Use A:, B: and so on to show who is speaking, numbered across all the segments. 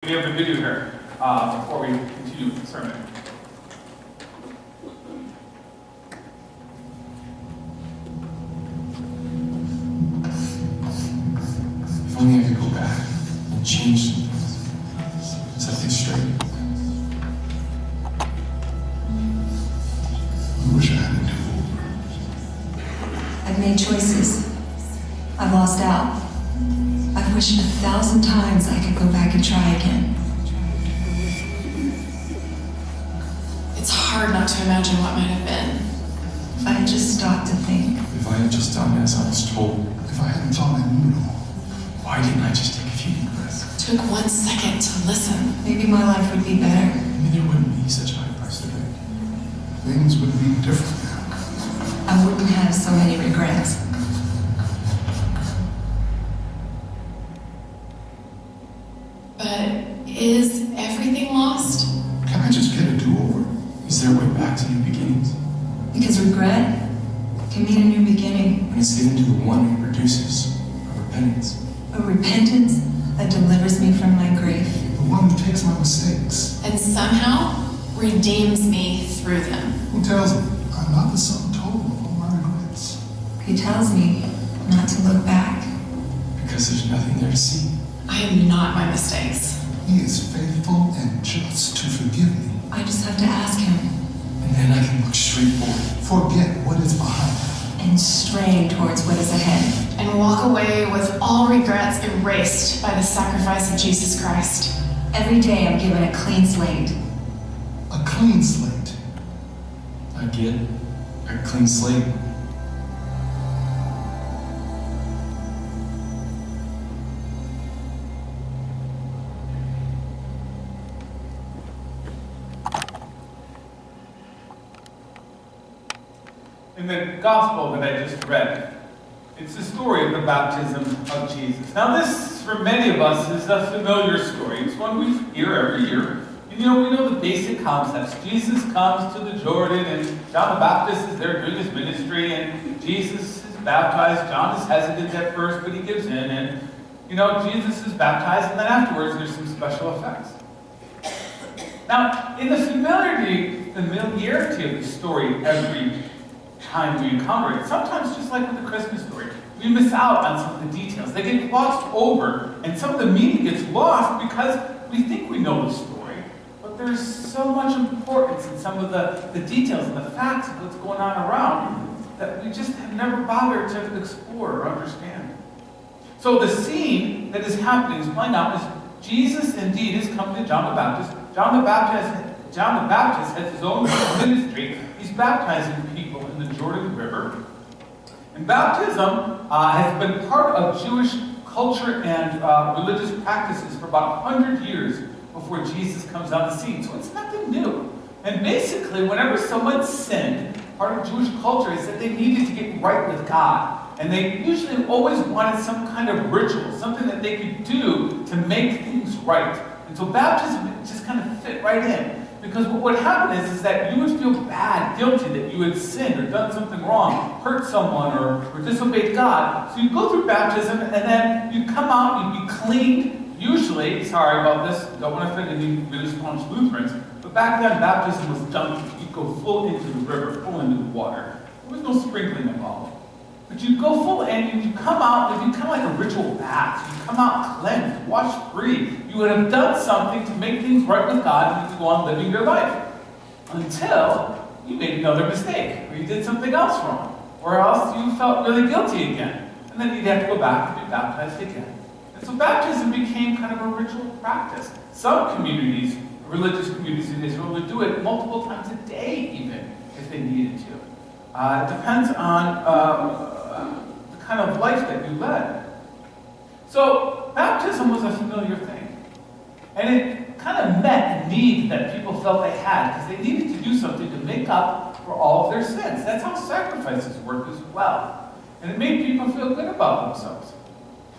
A: We have a video here before we continue with the sermon.
B: If only I could go back and change some things, set things straight. I wish I had a do-over.
C: I've made choices. I've lost out. I've wished 1,000 times I could go back and try again.
D: It's hard not to imagine what might have been.
C: If I had just stopped to think.
B: If I had just done as I was told. If I hadn't thought I knew it all. Why didn't I just take a few deep breaths?
D: It took 1 second to listen.
C: Maybe my life would be better.
B: Maybe there wouldn't be such a high price to pay. Things would be different now.
C: I wouldn't have so many regrets.
D: But is everything lost?
B: Can I just get a do-over? Is there a way back to new beginnings?
C: Because regret can mean a new beginning.
B: When it's given to the one who produces a repentance.
C: A repentance that delivers me from my grief.
B: The one who takes my mistakes.
D: And somehow redeems me through them.
B: Who tells me I'm not the sum total of all my regrets?
C: He tells me not to look back.
B: Because there's nothing there to see.
D: I am not my mistakes.
B: He is faithful and just to forgive me.
C: I just have to ask him.
B: And then I can look straight forward. Forget what is behind.
C: And strain towards what is ahead.
D: And walk away with all regrets erased by the sacrifice of Jesus Christ.
C: Every day I'm given a clean slate.
B: A clean slate. I get a clean slate.
A: In the gospel that I just read, it's the story of the baptism of Jesus. Now this, for many of us, is a familiar story. It's one we hear every year. We know the basic concepts. Jesus comes to the Jordan, and John the Baptist is there doing his ministry, and Jesus is baptized. John is hesitant at first, but he gives in, and Jesus is baptized, and then afterwards there's some special effects. Now, in the familiarity of the story every time we encounter it, sometimes just like with the Christmas story, we miss out on some of the details. They get glossed over, and some of the meaning gets lost because we think we know the story. But there's so much importance in some of the details and the facts of what's going on around that we just have never bothered to explore or understand. So the scene that is happening, is playing out, is Jesus indeed is coming to John the Baptist. John the Baptist has his own ministry. He's baptizing people in the Jordan River. And baptism has been part of Jewish culture and religious practices for about 100 years before Jesus comes on the scene. So it's nothing new. And basically, whenever someone sinned, part of Jewish culture is that they needed to get right with God. And they usually always wanted some kind of ritual, something that they could do to make things right. And so baptism just kind of fit right in. Because what would happen is that you would feel bad, guilty that you had sinned or done something wrong, hurt someone or disobeyed God. So you go through baptism and then you come out, you'd be cleaned. Usually, sorry about this, don't want to offend any really staunch Lutherans, but back then baptism was done. You'd go full into the river, full into the water. There was no sprinkling involved. But you go full and you come out, it'd be kind of like a ritual bath. You come out cleansed, washed free. You would have done something to make things right with God and you could go on living your life. Until you made another mistake, or you did something else wrong, or else you felt really guilty again. And then you'd have to go back and be baptized again. And so baptism became kind of a ritual practice. Some communities, religious communities in Israel, would do it multiple times a day even, if they needed to. It depends on the kind of life that you led. So baptism was a familiar thing. And it kind of met a need that people felt they had, because they needed to do something to make up for all of their sins. That's how sacrifices work as well. And it made people feel good about themselves.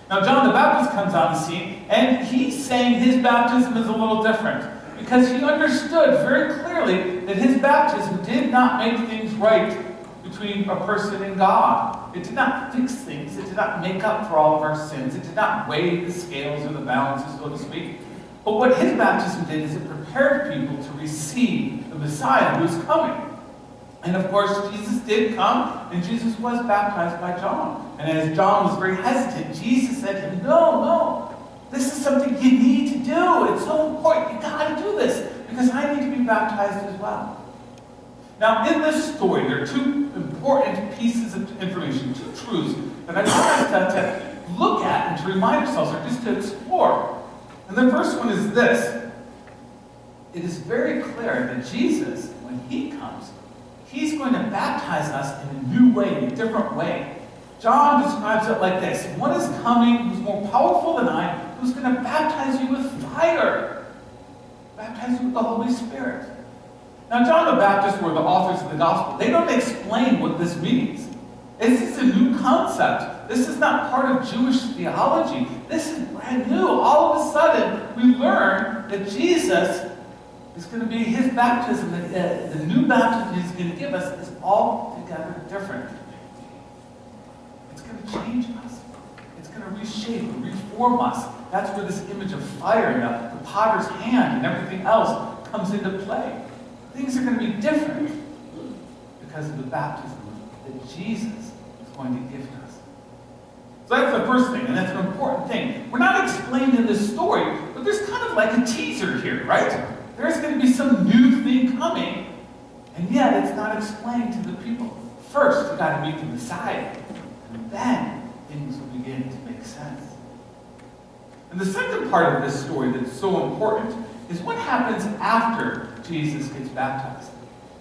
A: Now John the Baptist comes on the scene, and he's saying his baptism is a little different, because he understood very clearly that his baptism did not make things right between a person and God. It did not fix things. It did not make up for all of our sins. It did not weigh the scales or the balances, so to speak. But what his baptism did is it prepared people to receive the Messiah who was coming. And of course, Jesus did come, and Jesus was baptized by John. And as John was very hesitant, Jesus said to him, no, this is something you need to do. It's so important. You got to do this, because I need to be baptized as well. Now, in this story, there are two important pieces of information, two truths that I want us to look at and to remind ourselves, or just to explore. And the first one is this. It is very clear that Jesus, when he comes, he's going to baptize us in a new way, in a different way. John describes it like this. One is coming who's more powerful than I, who's going to baptize you with fire. Baptize you with the Holy Spirit. Now, John the Baptist were the authors of the gospel. They don't explain what this means. This is a new concept. This is not part of Jewish theology. This is brand new. All of a sudden, we learn that Jesus is going to be his baptism, the new baptism he's going to give us is altogether different. It's going to change us. It's going to reshape and reform us. That's where this image of fire and the potter's hand and everything else comes into play. Things are going to be different because of the baptism that Jesus is going to give us. So that's the first thing, and that's an important thing. We're not explained in this story, but there's kind of like a teaser here, right? There's going to be some new thing coming, and yet it's not explained to the people. First, you've got to meet the Messiah, and then things will begin to make sense. And the second part of this story that's so important is what happens after Jesus gets baptized.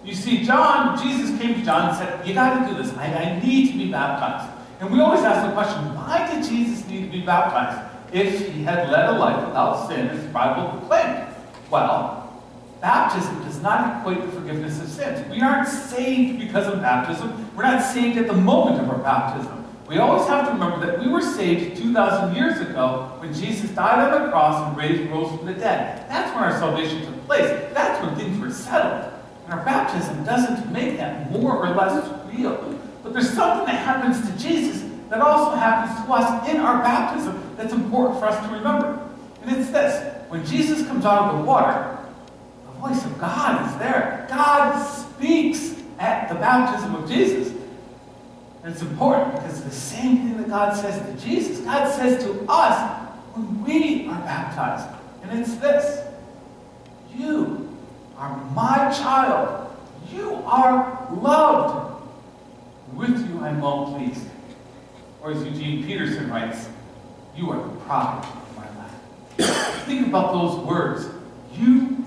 A: You see, Jesus came to John and said, you got to do this. I need to be baptized. And we always ask the question, why did Jesus need to be baptized if he had led a life without sin, as the Bible proclaimed? Well, baptism does not equate to forgiveness of sins. We aren't saved because of baptism. We're not saved at the moment of our baptism. We always have to remember that we were saved 2,000 years ago when Jesus died on the cross and rose from the dead. That's when our salvation took place. That's when things were settled. And our baptism doesn't make that more or less real. But there's something that happens to Jesus that also happens to us in our baptism that's important for us to remember. And it's this. When Jesus comes out of the water, the voice of God is there. God speaks at the baptism of Jesus. And it's important because the same thing that God says to Jesus, God says to us when we are baptized. And it's this. You are my child. You are loved. With you I am well pleased. Or as Eugene Peterson writes, you are the pride of my life. Think about those words. You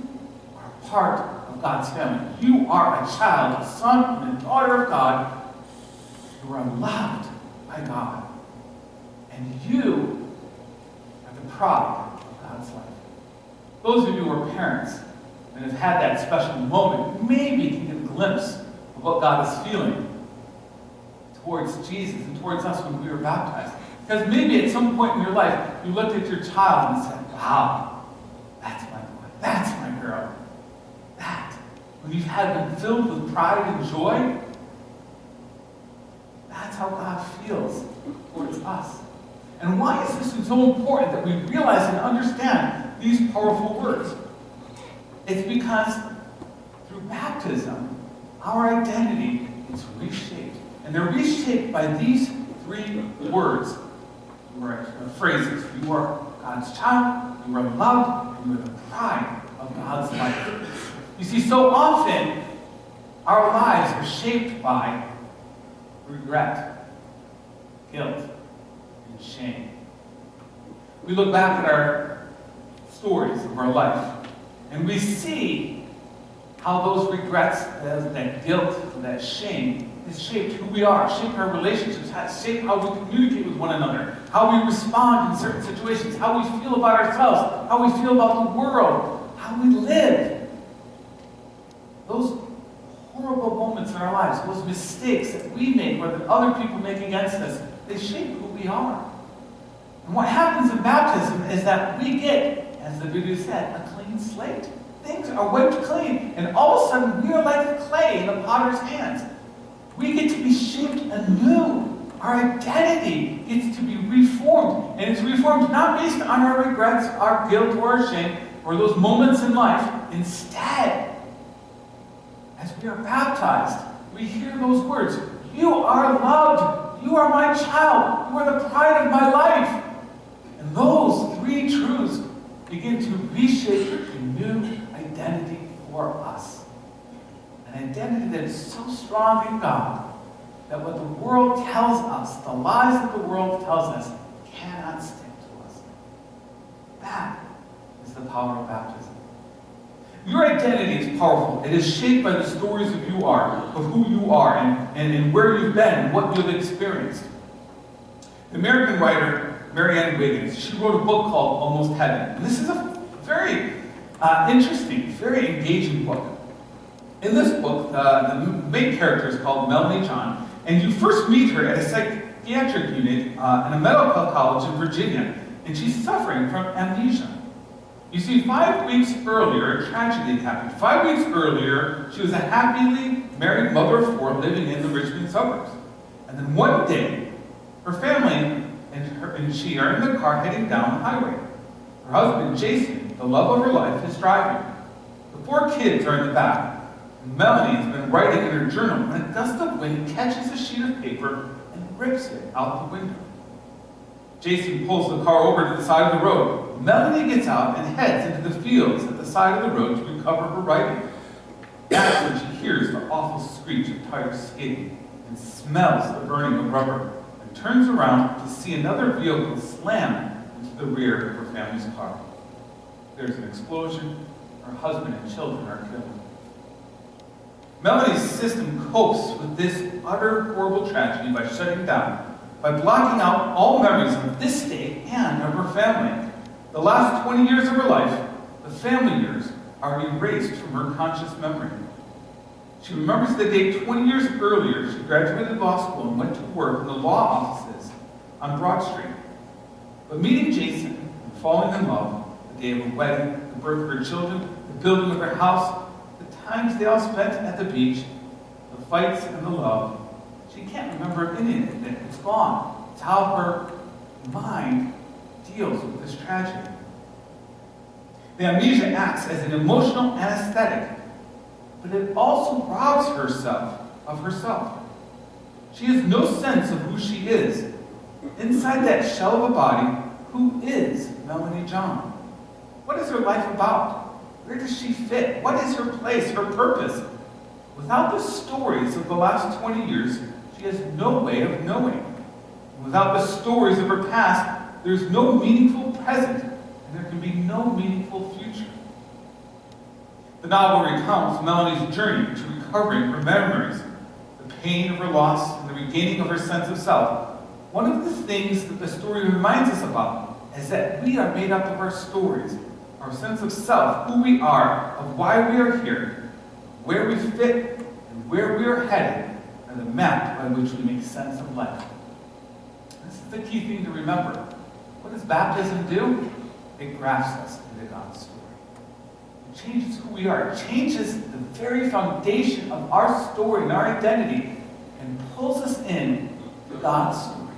A: are part of God's family. You are a child, a son, and a daughter of God. You are loved by God. And you are the pride of God's life. Those of you who are parents and have had that special moment maybe can get a glimpse of what God is feeling towards Jesus and towards us when we were baptized. Because maybe at some point in your life, you looked at your child and said, wow, that's my boy, that's my girl. That, when you've had been filled with pride and joy, that's how God feels towards us. And why is this so important that we realize and understand these powerful words? It's because through baptism, our identity is reshaped. And they're reshaped by these three words, or phrases. You are God's child, you are loved, and you are the pride of God's life. You see, so often, our lives are shaped by regret, guilt, and shame. We look back at our stories of our life, and we see how those regrets, that guilt, that shame, has shaped who we are, shaped our relationships, has shaped how we communicate with one another, how we respond in certain situations, how we feel about ourselves, how we feel about the world, how we live. Those horrible moments in our lives, those mistakes that we make or that other people make against us, they shape who we are. And what happens in baptism is that we get, as the video said, a clean slate. Things are wiped clean, and all of a sudden we are like clay in the potter's hands. We get to be shaped anew. Our identity gets to be reformed. And it's reformed not based on our regrets, our guilt, or our shame. or those moments in life. Instead, as we are baptized, we hear those words, "You are loved. You are my child. You are the pride of my life." And those three truths begin to reshape a new identity for us. An identity that is so strong in God that what the world tells us, the lies that the world tells us, cannot stick to us. That is the power of baptism. Your identity is powerful. It is shaped by the stories of who you are, and where you've been and what you've experienced. The American writer Marianne Wiggins, she wrote a book called Almost Heaven. And this is a very interesting, very engaging book. In this book, the main character is called Melanie John, and you first meet her at a psychiatric unit in a medical college in Virginia, and she's suffering from amnesia. You see, 5 weeks earlier, a tragedy happened. 5 weeks earlier, she was a happily married mother of 4 living in the Richmond suburbs. And then one day, her family and she are in the car heading down the highway. Her husband, Jason, the love of her life, is driving. The 4 kids are in the back. And Melanie has been writing in her journal when a gust of wind catches a sheet of paper and rips it out the window. Jason pulls the car over to the side of the road. Melanie gets out and heads into the fields at the side of the road to recover her writing. That's when she hears the awful screech of tires skidding and smells the burning of rubber, and turns around to see another vehicle slam into the rear of her family's car. There's an explosion. Her husband and children are killed. Melanie's system copes with this utter horrible tragedy by shutting down, by blocking out all memories of this day and of her family. The last 20 years of her life, the family years, are erased from her conscious memory. She remembers the day 20 years earlier she graduated law school and went to work in the law offices on Broad Street. But meeting Jason and falling in love, the day of her wedding, the birth of her children, the building of her house, the times they all spent at the beach, the fights and the love, she can't remember any of it. It's gone. It's how her mind deals with this tragedy. The amnesia acts as an emotional anesthetic, but it also robs herself of herself. She has no sense of who she is. Inside that shell of a body, who is Melanie John? What is her life about? Where does she fit? What is her place, her purpose? Without the stories of the last 20 years, she has no way of knowing. Without the stories of her past, there's no meaningful present, and there can be no meaningful future. The novel recounts Melanie's journey to recovering her memories, the pain of her loss, and the regaining of her sense of self. One of the things that the story reminds us about is that we are made up of our stories, our sense of self, who we are, of why we are here, where we fit, and where we are headed, are the map by which we make sense of life. This is the key thing to remember. What does baptism do? It grafts us into God's story. It changes who we are. It changes the very foundation of our story and our identity and pulls us in to God's story.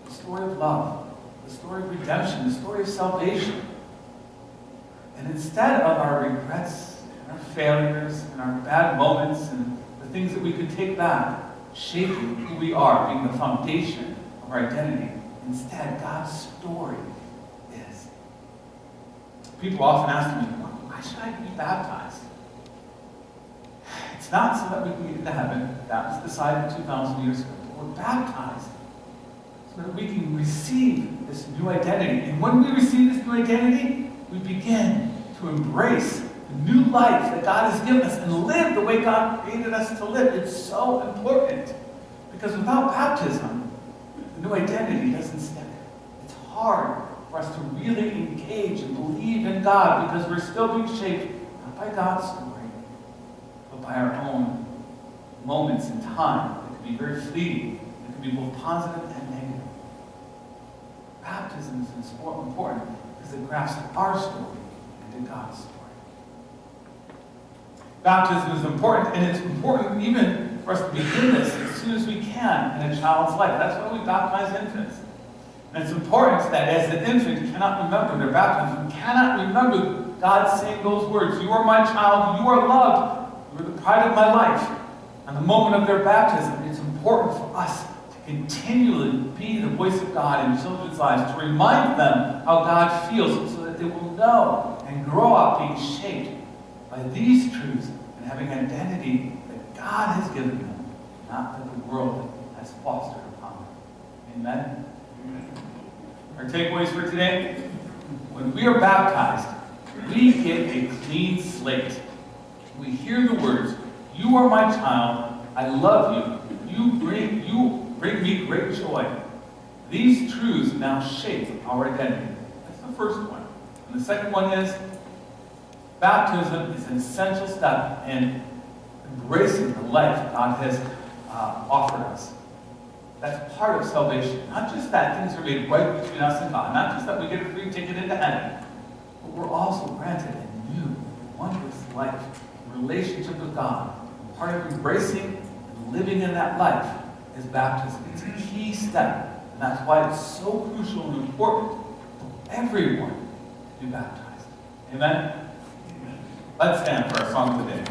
A: The story of love, the story of redemption, the story of salvation. And instead of our regrets and our failures and our bad moments and the things that we could take back, shaping who we are, being the foundation of our identity, instead, God's story is. People often ask me, why should I be baptized? It's not so that we can get into heaven. That was decided 2,000 years ago. But we're baptized so that we can receive this new identity. And when we receive this new identity, we begin to embrace the new life that God has given us and live the way God created us to live. It's so important. Because without baptism, the new identity doesn't stick. It's hard for us to really engage and believe in God because we're still being shaped not by God's story, but by our own moments in time that can be very fleeting. It can be both positive and negative. Baptism is important because it grafts our story into God's story. Baptism is important, and it's important even for us to begin this as soon as we can in a child's life. That's why we baptize infants. And it's important that as an infant cannot remember their baptism, cannot remember God saying those words, "You are my child, you are loved, you are the pride of my life." On the moment of their baptism, it's important for us to continually be the voice of God in children's lives, to remind them how God feels so that they will know and grow up being shaped by these truths and having an identity that God has given them, not that the world has fostered upon them. Amen? Our takeaways for today: when we are baptized, we get a clean slate. We hear the words, "You are my child, I love you, you bring me great joy." These truths now shape our identity. That's the first one. And the second one is, baptism is an essential step in embracing the life God has offered us. That's part of salvation. Not just that things are made right between us and God, not just that we get a free ticket into heaven, but we're also granted a new, wondrous life, a relationship with God. Part of embracing and living in that life is baptism. It's a key step, and that's why it's so crucial and important for everyone to be baptized. Amen? Let's stand for our song today.